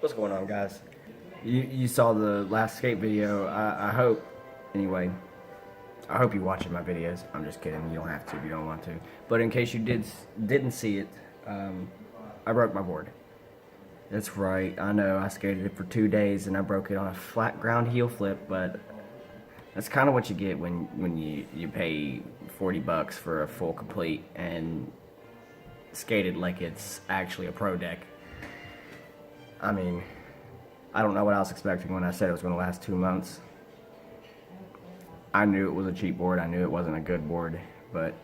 What's going on, guys? You saw the last skate video. I hope, anyway, I hope you're watching my videos. I'm just kidding. You don't have to if you don't want to. But in case you didn't see it, I broke my board. That's right. I know. I skated it for 2 days and I broke it on a flat ground heel flip. But that's kind of what you get when you pay $40 for a full complete and skated like it's actually a pro deck. I mean, I don't know what I was expecting when I said it was going to last 2 months. I knew it was a cheap board. I knew it wasn't a good board, but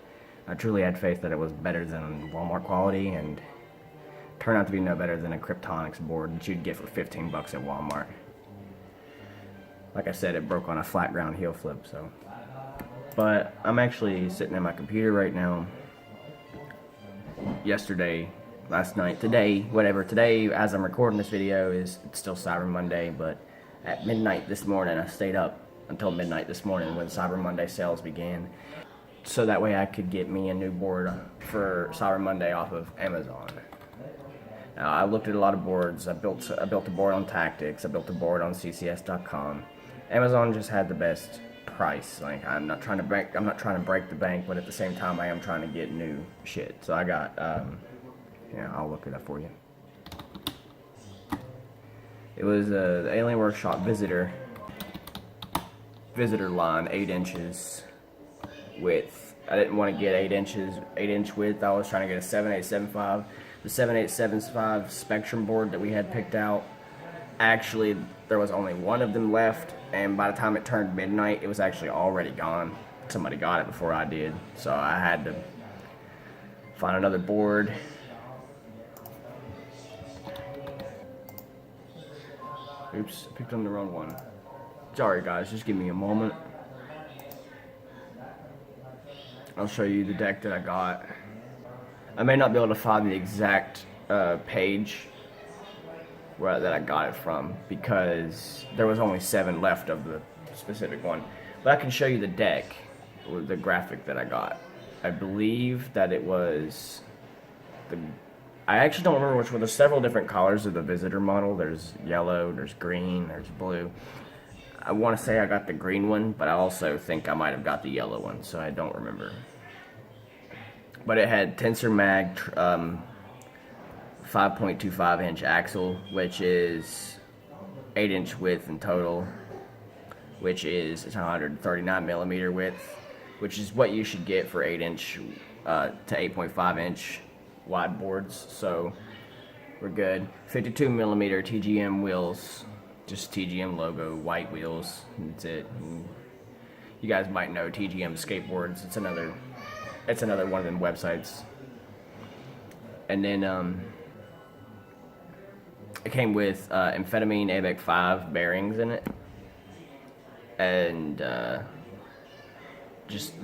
I truly had faith that it was better than Walmart quality, and turned out to be no better than a Kryptonics board that you'd get for 15 bucks at Walmart. Like I said, it broke on a flat ground heel flip, so. But I'm actually sitting at my computer right now. Yesterday, last night, today, whatever. Today, as I'm recording this video, it's still Cyber Monday, but at midnight this morning, I stayed up until midnight this morning when Cyber Monday sales began, so that way I could get me a new board for Cyber Monday off of Amazon. Now, I looked at a lot of boards. I built a board on Tactics. I built a board on CCS.com. Amazon just had the best price. Like, I'm not trying to break the bank, but at the same time, I am trying to get new shit. So I got, yeah, I'll look it up for you. It was the Alien Workshop Visitor line, 8 inches width. I didn't want to get 8 inch width. I was trying to get a 7875. The 7875 Spectrum board that we had picked out, actually there was only one of them left, and by the time it turned midnight, it was actually already gone. Somebody got it before I did, so I had to find another board. Oops, I picked on the wrong one. Sorry guys, just give me a moment. I'll show you the deck that I got. I may not be able to find the exact page that I got it from, because there was only 7 left of the specific one. But I can show you the deck, or the graphic that I got. I believe that it was I actually don't remember which one. There's several different colors of the Visitor model. There's yellow, there's green, there's blue. I want to say I got the green one, but I also think I might have got the yellow one, so I don't remember. But it had Tensor Mag 5.25 inch axle, which is 8 inch width in total, which is 139 millimeter width, which is what you should get for 8 inch to 8.5 inch wide boards. So we're good. 52 millimeter TGM wheels, just TGM logo, white wheels. That's it. And you guys might know TGM skateboards. It's another one of them websites. And then it came with amphetamine ABEC 5 bearings in it, and just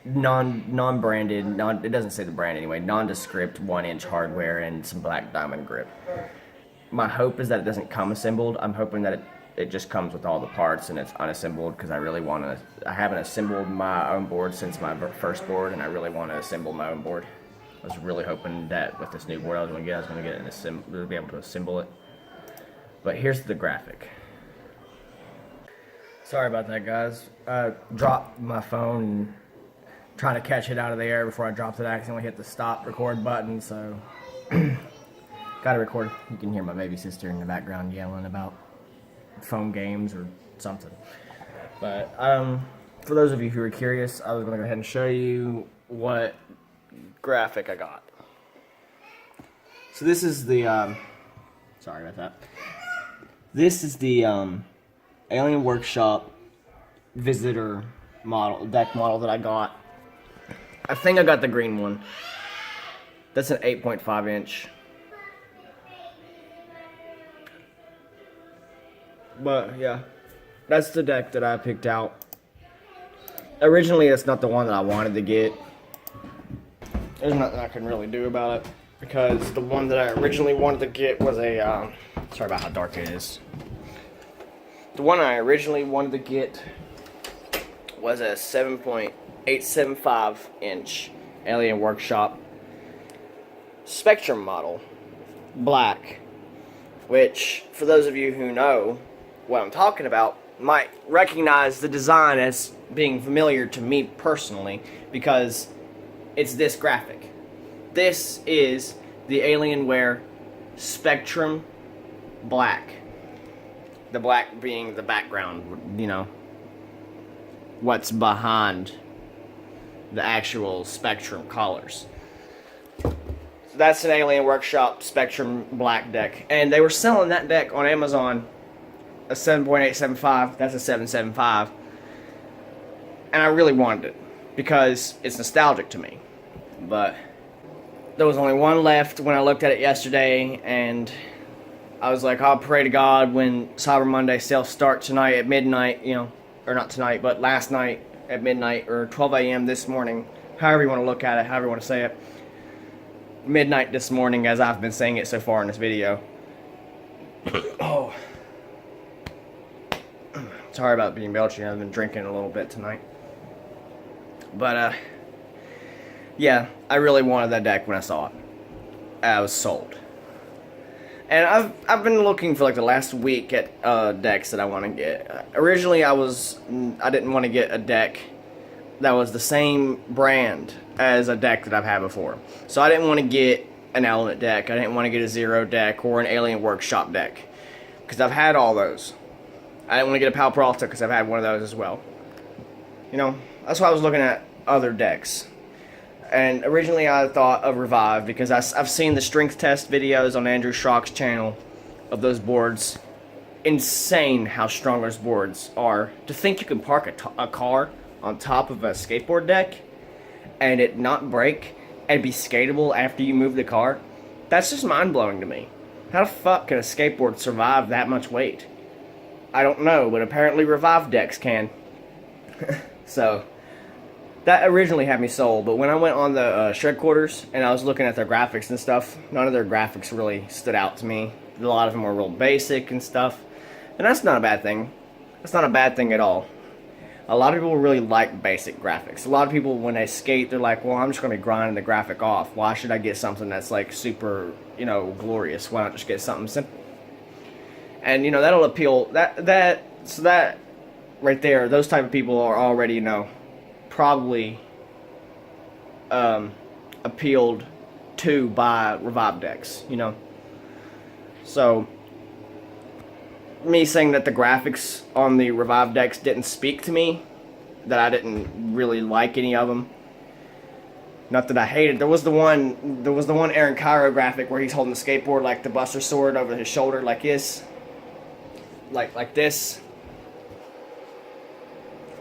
non-branded, it doesn't say the brand anyway, nondescript 1 inch hardware and some black diamond grip. My hope is that it doesn't come assembled. I'm hoping that it just comes with all the parts and it's unassembled, because I really want to. I haven't assembled my own board since my first board, and I really want to assemble my own board. I was really hoping that with this new board I was going to get be able to assemble it. But here's the graphic. Sorry about that, guys. I dropped my phone and trying to catch it out of the air before I dropped it. I accidentally hit the stop record button, so gotta record. You can hear my baby sister in the background yelling about phone games or something. But for those of you who are curious, I was going to go ahead and show you what graphic I got. So this is the sorry about that. This is the Alien Workshop Visitor model, deck model that I got. I think I got the green one. That's an 8.5 inch. But yeah, that's the deck that I picked out. Originally, it's not the one that I wanted to get. There's nothing I can really do about it, because the one that I originally wanted to get was a, sorry about how dark it is. The one I originally wanted to get was a 7.875 inch Alien Workshop Spectrum model, black, which, for those of you who know what I'm talking about, might recognize the design as being familiar to me personally, because it's this graphic. This is the Alienware Spectrum Black. The black being the background, you know, what's behind the actual Spectrum colors. So that's an Alien Workshop Spectrum Black deck. And they were selling that deck on Amazon, a 7.875, that's a 775. And I really wanted it, because it's nostalgic to me. But there was only one left when I looked at it yesterday, and I was like, I'll pray to God when Cyber Monday sales start tonight at midnight, you know, or not tonight, but last night at midnight, or 12 a.m. this morning, however you want to look at it, however you want to say it. Midnight this morning, as I've been saying it so far in this video. Oh. Sorry about being belchy, I've been drinking a little bit tonight. But, yeah, I really wanted that deck when I saw it. I was sold. And I've been looking for like the last week at decks that I want to get. Originally, I didn't want to get a deck that was the same brand as a deck that I've had before. So I didn't want to get an Element deck. I didn't want to get a Zero deck or an Alien Workshop deck, because I've had all those. I didn't want to get a Pal Peralta because I've had one of those as well. You know, that's why I was looking at other decks. And originally I thought of Revive, because I've seen the strength test videos on Andrew Schrock's channel of those boards. Insane how strong those boards are. To think you can park a car on top of a skateboard deck and it not break and be skatable after you move the car, that's just mind-blowing to me. How the fuck can a skateboard survive that much weight? I don't know, but apparently Revive decks can. So that originally had me sold, but when I went on the Shred Quarters and I was looking at their graphics and stuff, none of their graphics really stood out to me. A lot of them were real basic and stuff, and that's not a bad thing. That's not a bad thing at all. A lot of people really like basic graphics. A lot of people, when they skate, they're like, well, I'm just going to be grinding the graphic off. Why should I get something that's like super, you know, glorious? Why not just get something simple? And, you know, that'll appeal, so that right there, those type of people are already, you know, probably appealed to by Revive decks, you know. So me saying that the graphics on the Revive decks didn't speak to me, that I didn't really like any of them. Not that I hated. There was the one Aaron Cairo graphic where he's holding the skateboard like the Buster Sword over his shoulder, like this, like this.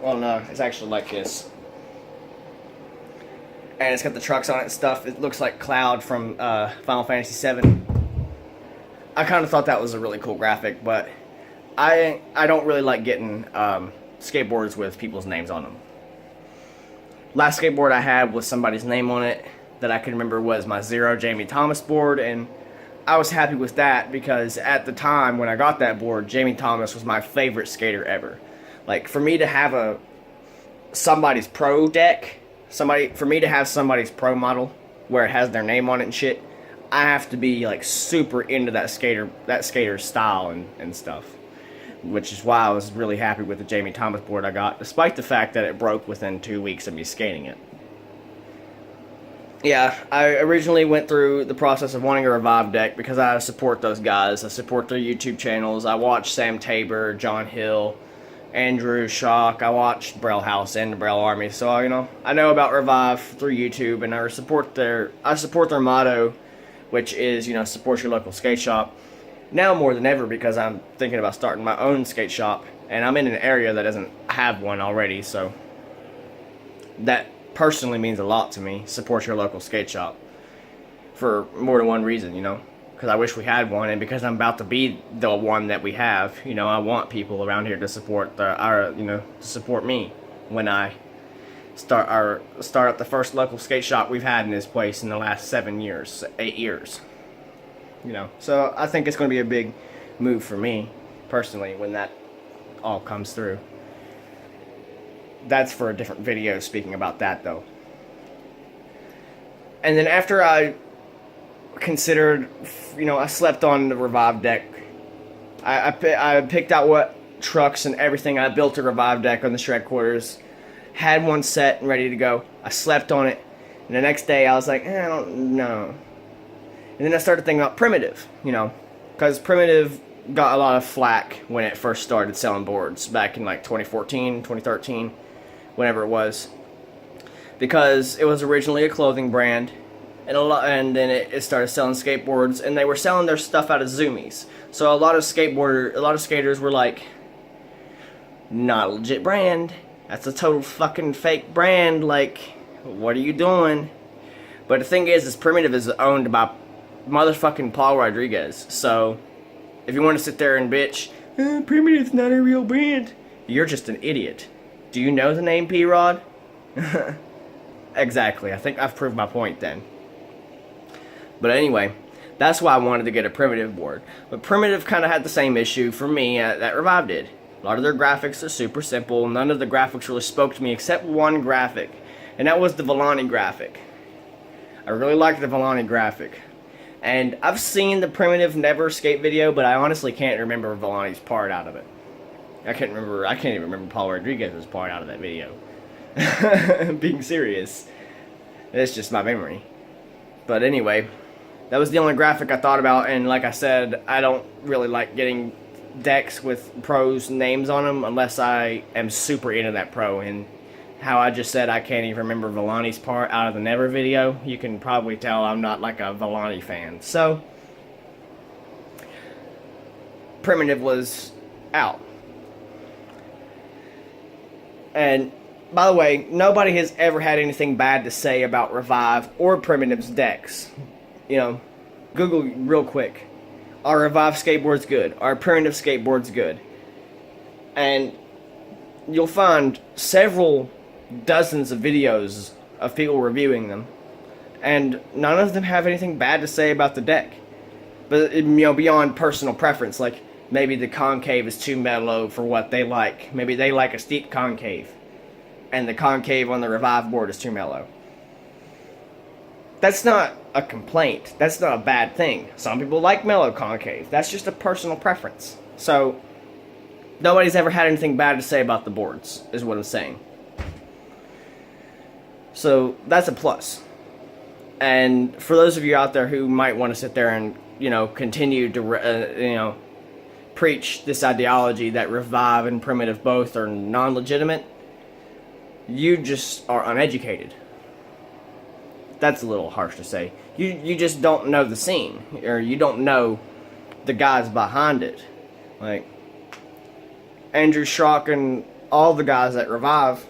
Well, no, it's actually like this. And it's got the trucks on it and stuff. It looks like Cloud from Final Fantasy VII. I kind of thought that was a really cool graphic, but I don't really like getting skateboards with people's names on them. Last skateboard I had with somebody's name on it that I can remember was my Zero Jamie Thomas board, and I was happy with that because at the time when I got that board, Jamie Thomas was my favorite skater ever. Like, for me to have somebody's pro deck, for me to have somebody's pro model where it has their name on it and shit, I have to be like super into that skater's style and stuff. Which is why I was really happy with the Jamie Thomas board I got, despite the fact that it broke within 2 weeks of me skating it. Yeah, I originally went through the process of wanting a Revive deck because I support those guys. I support their YouTube channels. I watch Sam Tabor, John Hill, Andrew Schock. I watched Braille House and the Braille Army, so you know I know about Revive through YouTube, and I support their motto, which is, you know, support your local skate shop. Now more than ever, because I'm thinking about starting my own skate shop, and I'm in an area that doesn't have one already, so that personally means a lot to me. Support your local skate shop for more than one reason, you know, because I wish we had one, and because I'm about to be the one that we have, you know, I want people around here to support support me when I start up the first local skate shop we've had in this place in the last 8 years. You know, so I think it's going to be a big move for me personally when that all comes through. That's for a different video, speaking about that though. And then after I considered, you know, I slept on the Revive deck I picked out what trucks and everything. I built a Revive deck on the shred quarters. Had one set and ready to go. I slept on it. And the next day I was like, I don't know. And then I started thinking about Primitive, you know. Because Primitive got a lot of flack when it first started selling boards back in like 2014, 2013, whenever it was. Because it was originally a clothing brand. And then it started selling skateboards, and they were selling their stuff out of Zoomies. So a lot of skaters were like, not a legit brand. That's a total fucking fake brand. Like, what are you doing? But the thing is Primitive is owned by motherfucking Paul Rodriguez. So if you want to sit there and bitch, Primitive's not a real brand, you're just an idiot. Do you know the name P-Rod? Exactly. I think I've proved my point then. But anyway, that's why I wanted to get a Primitive board. But Primitive kind of had the same issue for me that Revive did. A lot of their graphics are super simple. None of the graphics really spoke to me except one graphic. And that was the Villani graphic. I really liked the Villani graphic. And I've seen the Primitive Never Escape video, but I honestly can't remember Villani's part out of it. I can't even remember Paul Rodriguez's part out of that video. Being serious. It's just my memory. But anyway, that was the only graphic I thought about, and like I said, I don't really like getting decks with pros' names on them unless I am super into that pro. And how I just said I can't even remember Villani's part out of the Never video, you can probably tell I'm not like a Villani fan. So, Primitive was out. And by the way, nobody has ever had anything bad to say about Revive or Primitive's decks. You know, Google real quick. Our Revive skateboard's good. Our Primitive skateboard's good. And you'll find several dozens of videos of people reviewing them. And none of them have anything bad to say about the deck. But, you know, beyond personal preference. Like, maybe the concave is too mellow for what they like. Maybe they like a steep concave. And the concave on the Revive board is too mellow. That's not a complaint. That's not a bad thing. Some people like mellow concave. That's just a personal preference. So, nobody's ever had anything bad to say about the boards, is what I'm saying. So, that's a plus. And for those of you out there who might want to sit there and, you know, continue to, preach this ideology that Revive and Primitive both are non-legitimate, you just are uneducated. That's a little harsh to say. You just don't know the scene, or you don't know the guys behind it. Like Andrew Schrock and all the guys at Revive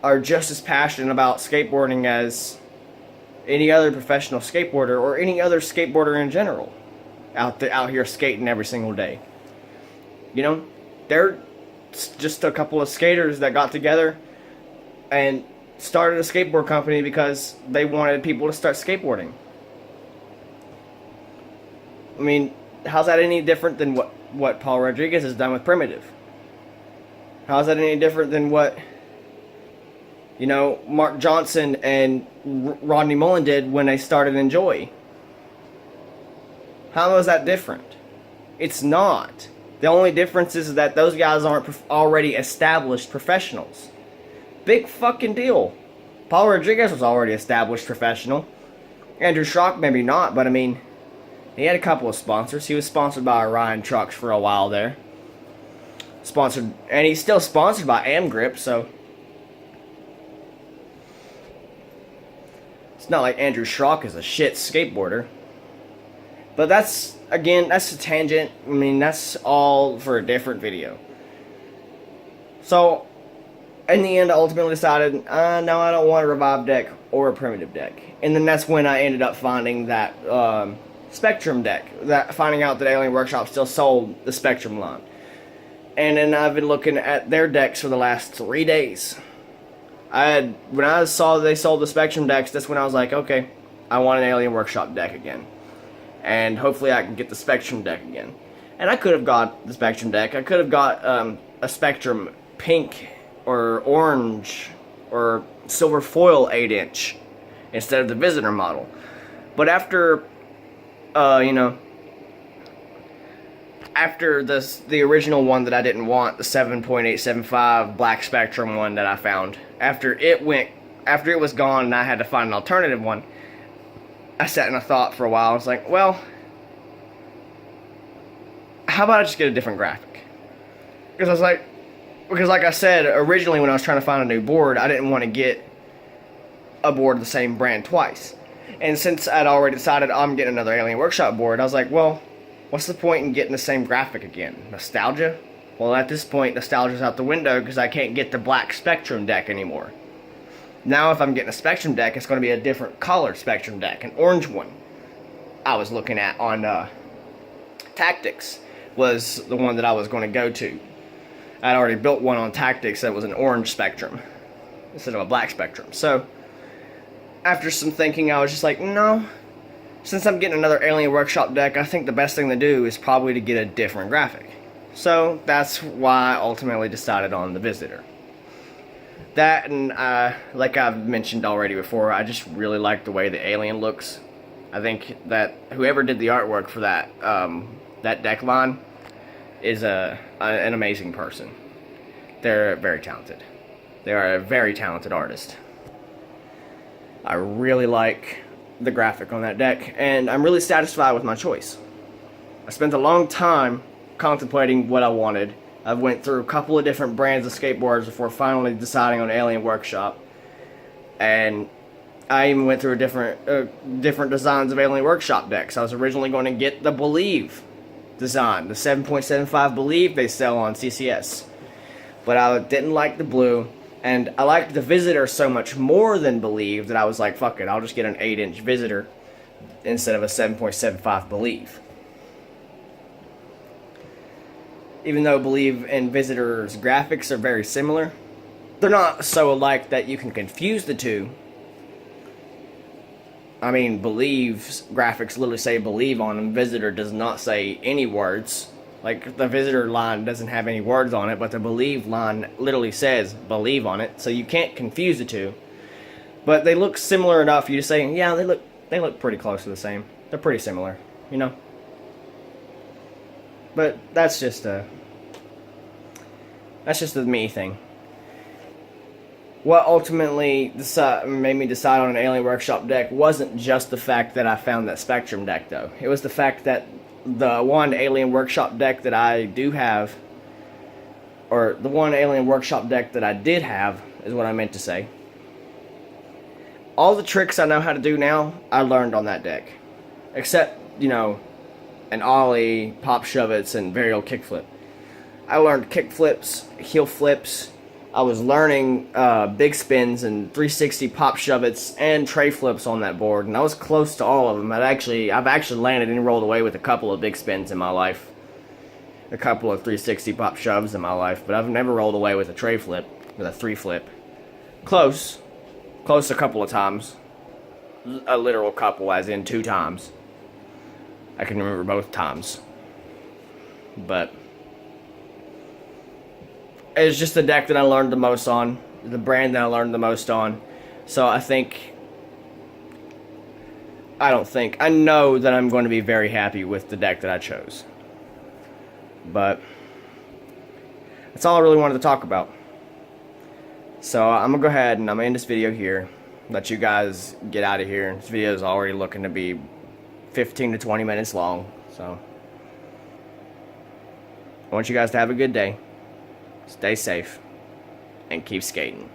are just as passionate about skateboarding as any other professional skateboarder or any other skateboarder in general out here skating every single day. You know, they're just a couple of skaters that got together and started a skateboard company because they wanted people to start skateboarding. I mean, how's that any different than what Paul Rodriguez has done with Primitive? How's that any different than what, you know, Mark Johnson and Rodney Mullen did when they started Enjoy? How is that different? It's not. The only difference is that those guys aren't already established professionals. Big fucking deal. Paul Rodriguez was already established professional. Andrew Schrock maybe not, but I mean, he had a couple of sponsors. He was sponsored by Orion Trucks for a while there. Sponsored, and he's still sponsored by Amgrip, so it's not like Andrew Schrock is a shit skateboarder. But that's, again, that's a tangent. I mean, that's all for a different video. So, in the end, I ultimately decided, no, I don't want a Revive deck or a Primitive deck. And then that's when I ended up finding that Spectrum deck. Finding out that Alien Workshop still sold the Spectrum line. And then I've been looking at their decks for the last 3 days. When I saw they sold the Spectrum decks, that's when I was like, okay, I want an Alien Workshop deck again. And hopefully I can get the Spectrum deck again. And I could have got the Spectrum deck. I could have got a Spectrum pink or orange or silver foil 8-inch instead of the Visitor model. But after, after the original one that I didn't want, the 7.875 Black Spectrum one that I found, after it was gone and I had to find an alternative one, I sat and I thought for a while. I was like, well, how about I just get a different graphic? Because like I said, originally when I was trying to find a new board, I didn't want to get a board of the same brand twice. And since I'd already decided I'm getting another Alien Workshop board, I was like, well, what's the point in getting the same graphic again? Nostalgia? Well, at this point, nostalgia's out the window because I can't get the Black Spectrum deck anymore. Now, if I'm getting a Spectrum deck, it's going to be a different color Spectrum deck, an orange one. I was looking at on Tactics was the one that I was going to go to. I'd already built one on Tactics that was an orange Spectrum instead of a black Spectrum. So, after some thinking, I was just like, no, since I'm getting another Alien Workshop deck, I think the best thing to do is probably to get a different graphic. So, that's why I ultimately decided on the Visitor. That, and like I've mentioned already before, I just really like the way the Alien looks. I think that whoever did the artwork for that that deck line is an amazing person. They're very talented. They are a very talented artist. I really like the graphic on that deck, and I'm really satisfied with my choice. I spent a long time contemplating what I wanted. I went through a couple of different brands of skateboards before finally deciding on Alien Workshop, and I even went through different designs of Alien Workshop decks. I was originally going to get the Believe design, the 7.75 Believe they sell on CCS, but I didn't like the blue, and I liked the Visitor so much more than Believe that I was like, fuck it, I'll just get an 8-inch Visitor instead of a 7.75 Believe. Even though Believe and Visitor's graphics are very similar, they're not so alike that you can confuse the two. I mean, Believe's graphics literally say Believe on them. Visitor does not say any words. Like, the Visitor line doesn't have any words on it, but the Believe line literally says Believe on it, so you can't confuse the two. But they look similar enough for you to say, yeah, they look pretty close to the same. They're pretty similar, you know? But that's just a me thing. What ultimately made me decide on an Alien Workshop deck wasn't just the fact that I found that Spectrum deck, though. It was the fact that the one Alien Workshop deck that I do have, or the one Alien Workshop deck that I did have, is what I meant to say. All the tricks I know how to do now, I learned on that deck. Except, you know, an ollie, pop shove-its, and varial kickflip. I learned kickflips, heel flips. I was learning big spins and 360 pop shove-its and tray flips on that board, and I was close to all of them. I've actually landed and rolled away with a couple of big spins in my life, a couple of 360 pop shoves in my life, but I've never rolled away with a tray flip, with a 3 flip. Close a couple of times, a literal couple, as in 2 times. I can remember both times, but it's just the deck that I learned the most on, the brand that I learned the most on. So I know that I'm going to be very happy with the deck that I chose. But that's all I really wanted to talk about. So I'm going to go ahead and I'm going to end this video here. Let you guys get out of here. This video is already looking to be 15 to 20 minutes long. So I want you guys to have a good day. Stay safe and keep skating.